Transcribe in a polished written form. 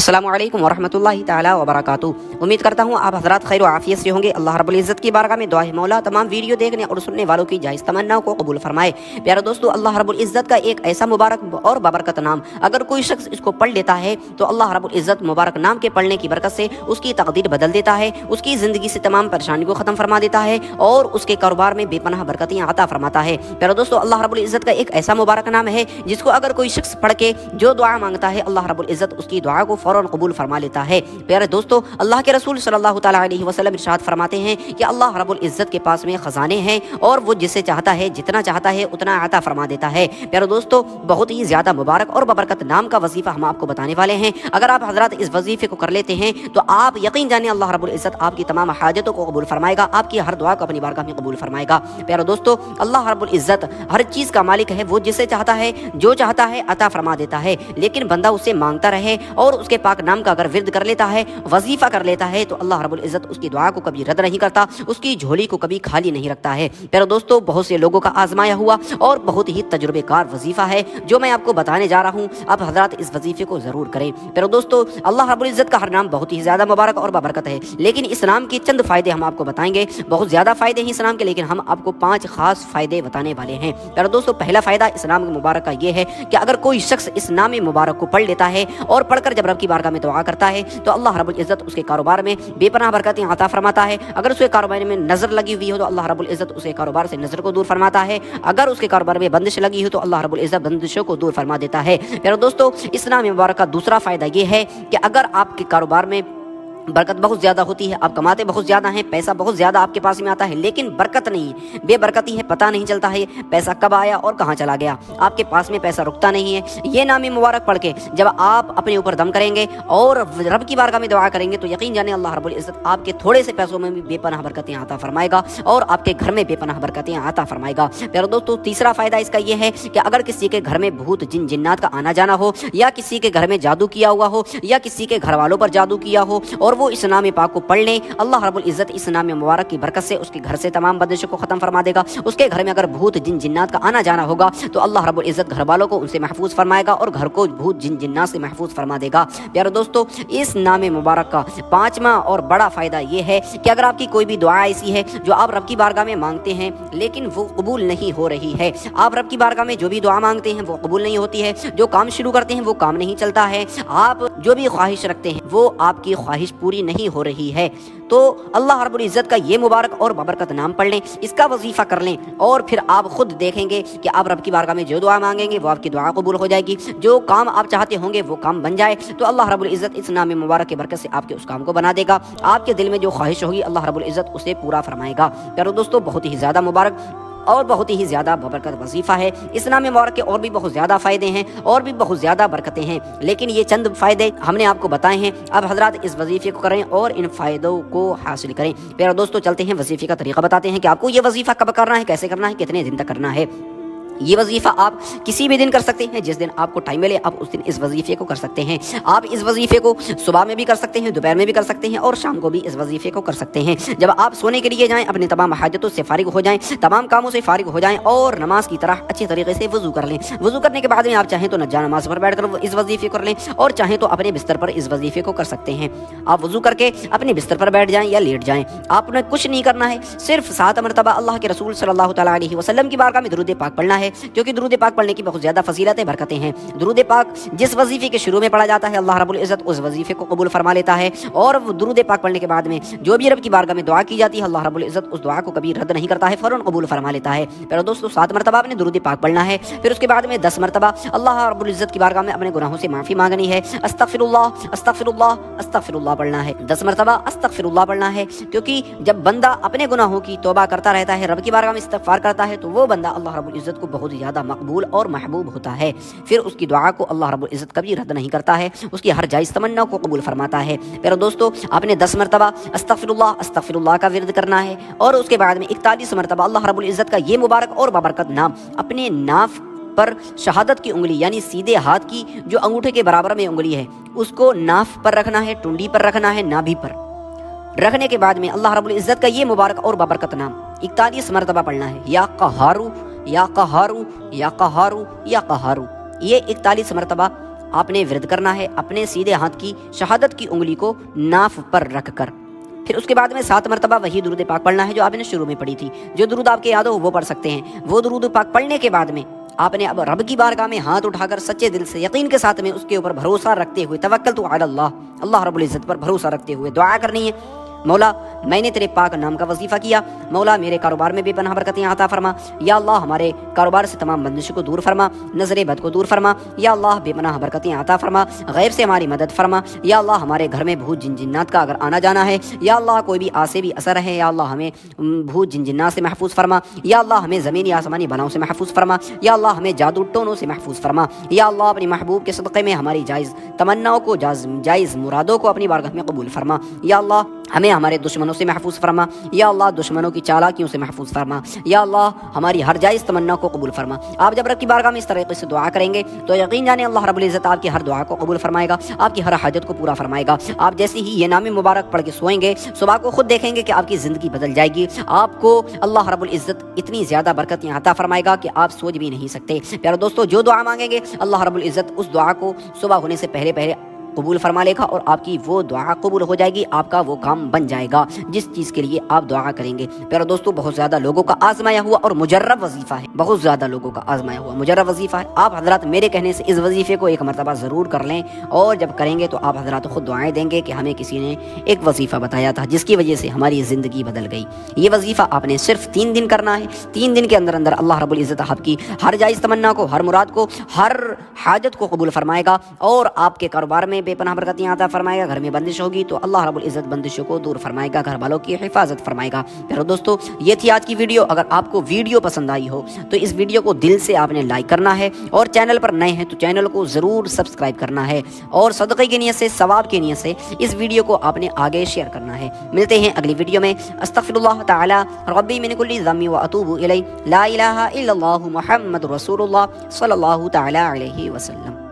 अस्सलामु अलैकुम वरहमतुल्लाहि ताला वबरकातुहू। उम्मीद करता हूँ आप हज़रात खैर व आफियत से होंगे। अल्लाह रब्बुल इज़्ज़त की बारगाह में दुआ है मौला तमाम वीडियो देखने और सुनने वालों की जायज़ तमन्नाओं को कबूल फरमाए। प्यारे दोस्तों, अल्लाह रब्बुल इज़्ज़त का एक ऐसा मुबारक और बाबरकत नाम, अगर कोई शख्स इसको पढ़ लेता है तो अल्लाह रब्बुल इज़्ज़त मुबारक नाम के पढ़ने की बरकत से उसकी तकदीर बदल देता है, उसकी ज़िंदगी से तमाम परेशानी को ख़त्म फरमा देता है और उसके कारोबार में बेपनाह बरकतें अता फरमाता है। प्यारे दोस्तों, अल्लाह रब्बुल इज़्ज़त का एक ऐसा मुबारक नाम है जिसको अगर कोई शख्स पढ़ के जो दुआ मांगता है अल्लाह रब्बुल इज़्ज़त उसकी दुआ को फौरन कबूल फरमा लेता है। प्यारे दोस्तों, अल्लाह के रसूल सल्लल्लाहु तआला अलैहि वसल्लम इरशाद फरमाते हैं कि अल्लाह रब्बुल इज़्ज़त के पास में खजाने हैं और वो जिसे चाहता है जितना चाहता है उतना अता फरमा देता है। प्यारे दोस्तों, बहुत ही ज़्यादा मुबारक और बबरकत नाम का वजीफ़ा हम आपको बताने वाले हैं। अगर आप हज़रात इस वजीफ़े को कर लेते हैं तो आप यकीन जानिए अल्लाह रब्बुल इज़्ज़त आपकी तमाम हाजतों को कबूल फरमाएगा, आपकी हर दुआ को अपनी बारगाह में कबूल फरमाएगा। प्यारे दोस्तों, अल्लाह रब्बुल इज़्ज़त हर चीज़ का मालिक है, वो जिसे चाहता है जो चाहता है अता फरमा देता है, लेकिन बंदा उससे मांगता रहे और उसके पाक नाम का अगर विर्द कर लेता है, वजीफा कर लेता है तो अल्लाह रब्बुल इज़्ज़त उसकी दुआ को कभी रद्द नहीं करता, उसकी झोली को कभी खाली नहीं रखता है। प्यारे दोस्तों, बहुत से लोगों का आजमाया हुआ और बहुत ही तजुर्बेकार वजीफा है जो मैं आपको बताने जा रहा हूँ। आप हजरात इस वजीफे को जरूर करें। प्यारे दोस्तों, अल्लाह रब्बुल इज़्ज़त का हर नाम बहुत ही ज्यादा मुबारक और बाबरकत है, लेकिन इस नाम के चंद फायदे हम आपको बताएंगे। बहुत ज्यादा फायदे हैं इस नाम के, लेकिन हम आपको 5 खास फायदे बताने वाले हैं। प्यारे दोस्तों, पहला फायदा इस नाम मुबारक का ये है कि अगर कोई शख्स इस नाम मुबारक को पढ़ लेता है और पढ़कर जब रब की बारगाह में दुआ करता है तो अल्लाह रब्बुल इज़्ज़त उसके कारोबार में बेपनाह बरकतें अता फरमाता है। अगर उसके कारोबार में नजर लगी हुई हो तो अल्लाह रब्बुल इज़्ज़त उसके कारोबार से नजर को दूर फरमाता है। अगर उसके कारोबार में बंदिश लगी हो तो अल्लाह रब्बुल इज़्ज़त बंदिशों को दूर फरमा देता है। प्यारे दोस्तों, इस नाम मुबारक का दूसरा फायदा ये है कि अगर आपके कारोबार में बरकत बहुत ज़्यादा होती है, आप कमाते बहुत ज़्यादा हैं, पैसा बहुत ज़्यादा आपके पास में आता है, लेकिन बरकत नहीं, बेबरकती है, पता नहीं चलता है पैसा कब आया और कहाँ चला गया, आपके पास में पैसा रुकता नहीं है। ये नाम मुबारक पढ़ के जब आप अपने ऊपर दम करेंगे और रब की बारगाह में दुआ करेंगे तो यकीन जाने अल्लाह रब्बुल इज़्ज़त आपके थोड़े से पैसों में भी बेपनाह बरकतें अता फरमाएगा और आपके घर में बेपनाह बरकतें अता फरमाएगा। प्यारे दोस्तों, तीसरा फायदा इसका ये है कि अगर किसी के घर में भूत जिन जिन्नात का आना जाना हो या किसी के घर में जादू किया हुआ हो या किसी के घर वालों पर जादू किया हो और वो इस नाम पाक को पढ़ लें, अल्लाह रब्बुल इज़्ज़त इस नाम मुबारक की बरकत से उसके घर से तमाम बंदिशों को खत्म फरमा देगा। उसके घर में अगर भूत जिन जिन्नात का आना जाना होगा तो अल्लाह रब्बुल इज़्ज़त घर वालों को उनसे महफूज फरमाएगा और घर को भूत जिन जिन्नात से महफूज फरमा देगा। प्यारे दोस्तों, इस नाम मुबारक का 5वां और बड़ा फायदा ये है कि अगर आपकी कोई भी दुआ ऐसी है जो आप रब की बारगाह में मांगते हैं लेकिन वो कबूल नहीं हो रही है, आप रब की बारगाह में जो भी दुआ मांगते हैं वो कबूल नहीं होती है, जो काम शुरू करते हैं वो काम नहीं चलता है, आप जो भी ख्वाहिश रखते हैं वो आपकी ख्वाहिश पूरी नहीं हो रही है, तो अल्लाह रब्बुल इज़्ज़त का ये मुबारक और बाबरकत नाम पढ़ लें, इसका वजीफा कर लें और फिर आप खुद देखेंगे कि आप रब की बारगाह में जो दुआ मांगेंगे वो आपकी दुआ कबूल हो जाएगी, जो काम आप चाहते होंगे वो काम बन जाए तो अल्लाह रब्बुल इज़्ज़त इस नाम मुबारक की बरकत से आपके उस काम को बना देगा। आपके दिल में जो ख्वाहिश होगी अल्लाह रब्बुल इज़्ज़त उसे पूरा फरमाएगा। प्यारे दोस्तों, बहुत ही ज़्यादा मुबारक और बहुत ही ज़्यादा बबरकत वजीफ़ा है। इस नाम मुबारक के और भी बहुत ज़्यादा फ़ायदे हैं और भी बहुत ज़्यादा बरकतें हैं, लेकिन ये चंद फ़ायदे हमने आपको बताए हैं। अब हज़रात इस वजीफ़े को करें और इन फ़ायदों को हासिल करें। प्यारे दोस्तों, चलते हैं वजीफ़े का तरीका बताते हैं कि आपको ये वजीफ़ा कब करना है, कैसे करना है, कितने दिन तक करना है। ये वजीफ़ा आप किसी भी दिन कर सकते हैं, जिस दिन आपको टाइम मिले आप उस दिन इस वजीफ़े को कर सकते हैं। आप इस वजीफ़े को सुबह में भी कर सकते हैं, दोपहर में भी कर सकते हैं और शाम को भी इस वजीफ़े को कर सकते हैं। जब आप सोने के लिए जाएं, अपनी तमाम हाजतों से फारिग हो जाएं, तमाम कामों से फारिग हो जाएं और नमाज की तरह अच्छी तरीके से वज़ू कर लें। वज़ू करने के बाद में आप चाहें तो नजा नमाज पर बैठ कर इस वजीफ़े कर लें और चाहें तो अपने बिस्तर पर इस वजीफ़े को कर सकते हैं। आप वज़ू करके अपने बिस्तर पर बैठ जाएँ या लेट जाएँ, आपने कुछ नहीं करना है, सिर्फ 7 मरतबा अल्लाह के रसूल सल्लल्लाहु तआला अलैहि वसल्लम की बारगाह में दुरूद पाक पढ़ना है, क्योंकि दुरूद पाक पढ़ने की बहुत ज़्यादा फजीलतें बरकतें हैं। दुरूद पाक जिस वजीफे के शुरू में पढ़ा जाता है अल्लाह रब्बुल इज़्ज़त उस वजीफे को कबूल फरमा लेता है और दुरूद पाक पढ़ने के बाद में जो भी रब की बारगाह में दुआ की जाती है अल्लाह रब्बुल इज़्ज़त उस दुआ को कभी रद्द नहीं करता है, फौरन कबूल फरमा लेता है। प्यारे दोस्तों, 7 मरतबा आपने दुरूद पाक पढ़ना है, फिर उसके बाद में 10 मरतबा अल्लाह रब्बुल इज़्ज़त की बारगाह में अपने गुनाहों से माफ़ी मांगनी है, अस्तगफिरुल्लाह अस्तगफिरुल्लाह अस्तगफिरुल्लाह पढ़ना है, 10 मरतबा अस्तगफिरुल्लाह पढ़ना है, क्योंकि जब बंदा अपने गुनाहों की तौबा करता रहता है, रब की बारगाह में इस्तिग़फ़ार करता है तो वो बंदा अल्लाह रब्बुल इज़्ज़त को बहुत ज़्यादा मकबूल और महबूब होता है। फिर उसकी दुआ को अल्लाह रब्बुल इज़्ज़त कभी रद्द नहीं करता है, उसकी हर जायज़ तमन्ना को कबूल फरमाता है। प्यारे दोस्तों, आपने 10 मरतबा अस्तगफिरुल्लाह का विर्द करना है और उसके बाद में 41 मरतबा अल्लाह रब्बुल इज़्ज़त का ये मुबारक और बाबरकत नाम अपने नाफ पर शहादत की उंगली यानी सीधे हाथ की जो अंगूठे के बराबर में उंगली है उसको नाफ पर रखना है, टुंडी पर रखना है, नाभि पर रखने के बाद में अल्लाह रब्बुल इज़्ज़त का ये मुबारक और बाबरकत नाम 41 मरतबा पढ़ना है, या क़हारू या क़हारू या क़हारू या क़हारू। ये 41 मरतबा آپ نے ورد کرنا ہے اپنے سیدھے ہاتھ کی شہادت کی انگلی کو ناف پر رکھ کر۔ پھر اس کے بعد میں 7 مرتبہ وہی درود پاک پڑھنا ہے جو آپ نے شروع میں پڑھی تھی۔ جو درود آپ کے یاد ہو وہ پڑھ سکتے ہیں۔ وہ درود پاک پڑھنے کے بعد میں آپ نے اب رب کی بارگاہ میں ہاتھ اٹھا کر سچے دل سے یقین کے ساتھ میں اس کے اوپر بھروسہ رکھتے ہوئے توکلت علی اللہ، اللہ رب العزت پر بھروسہ رکھتے ہوئے دعا کرنی ہے، مولا میں نے تیرے پاک نام کا وظیفہ کیا، مولا میرے کاروبار میں بے پناہ برکتیں عطا فرما، یا اللہ ہمارے کاروبار سے تمام بندشوں کو دور فرما، نظر بد کو دور فرما، یا اللہ بے پناہ برکتیں عطا فرما، غیب سے ہماری مدد فرما، یا اللہ ہمارے گھر میں بھوت جن جنات کا اگر آنا جانا ہے، یا اللہ کوئی بھی آسے بھی اثر ہے، یا اللہ ہمیں بھوت جن جنات سے محفوظ فرما، یا اللہ ہمیں زمینی آسمانی بلاؤں سے محفوظ فرما، یا اللہ ہمیں جادو ٹونوں سے محفوظ فرما، یا اللہ اپنی محبوب کے صدقے میں ہماری جائز تمناؤں کو جائز مرادوں کو اپنی بارگاہ میں قبول فرما، یا اللہ ہمیں ہمارے دشمنوں سے محفوظ فرما، یا اللہ دشمنوں کی چالاکیوں سے محفوظ فرما، یا اللہ ہماری ہر جائز تمنا کو قبول فرما۔ آپ جب رب کی بارگاہ میں اس طریقے سے دعا کریں گے تو یقین جانیں اللہ رب العزت آپ کی ہر دعا کو قبول فرمائے گا، آپ کی ہر حاجت کو پورا فرمائے گا۔ آپ جیسے ہی یہ نام مبارک پڑھ کے سوئیں گے، صبح کو خود دیکھیں گے کہ آپ کی زندگی بدل جائے گی، آپ کو اللہ رب العزت اتنی زیادہ برکتیں عطا فرمائے گا کہ آپ سوچ بھی نہیں سکتے۔ پیارے دوستو، جو دعا مانگیں گے اللہ رب العزت اس دعا کو صبح ہونے سے پہلے قبول فرما لے گا، اور آپ کی وہ دعا قبول ہو جائے گی، آپ کا وہ کام بن جائے گا جس چیز کے لیے آپ دعا کریں گے۔ پیارے دوستو، بہت زیادہ لوگوں کا آزمایا ہوا اور مجرب وظیفہ ہے، بہت زیادہ لوگوں کا آزمایا ہوا مجرب وظیفہ ہے۔ آپ حضرات میرے کہنے سے اس وظیفے کو ایک مرتبہ ضرور کر لیں، اور جب کریں گے تو آپ حضرات خود دعائیں دیں گے کہ ہمیں کسی نے ایک وظیفہ بتایا تھا جس کی وجہ سے ہماری زندگی بدل گئی۔ یہ وظیفہ آپ نے صرف 3 دن کرنا ہے۔ 3 دن کے اندر اندر اللہ رب العزت آپ کی ہر جائز تمنا کو، ہر مراد کو، ہر حاجت کو قبول فرمائے گا، اور آپ کے کاروبار میں بے پناہ برکتیں عطا فرمائے گا۔ گھر میں بندش ہوگی تو اللہ رب العزت بندشوں کو دور فرمائے گا، گھر والوں کی حفاظت فرمائے گا۔ پیارے دوستو، یہ تھی آج کی ویڈیو۔ اگر آپ کو ویڈیو پسند آئی ہو تو اس ویڈیو کو دل سے آپ نے لائک کرنا ہے، اور چینل پر نئے ہیں تو چینل کو ضرور سبسکرائب کرنا ہے، اور صدقے کی نیت سے، ثواب کی نیت سے اس ویڈیو کو آپ نے آگے شیئر کرنا ہے۔ ملتے ہیں اگلی ویڈیو میں۔ استغفر اللہ تعالی ربی من کل ذنب واتوب الیہ، لا الہ الا اللہ محمد رسول اللہ صلی اللہ تعالی علیہ وسلم۔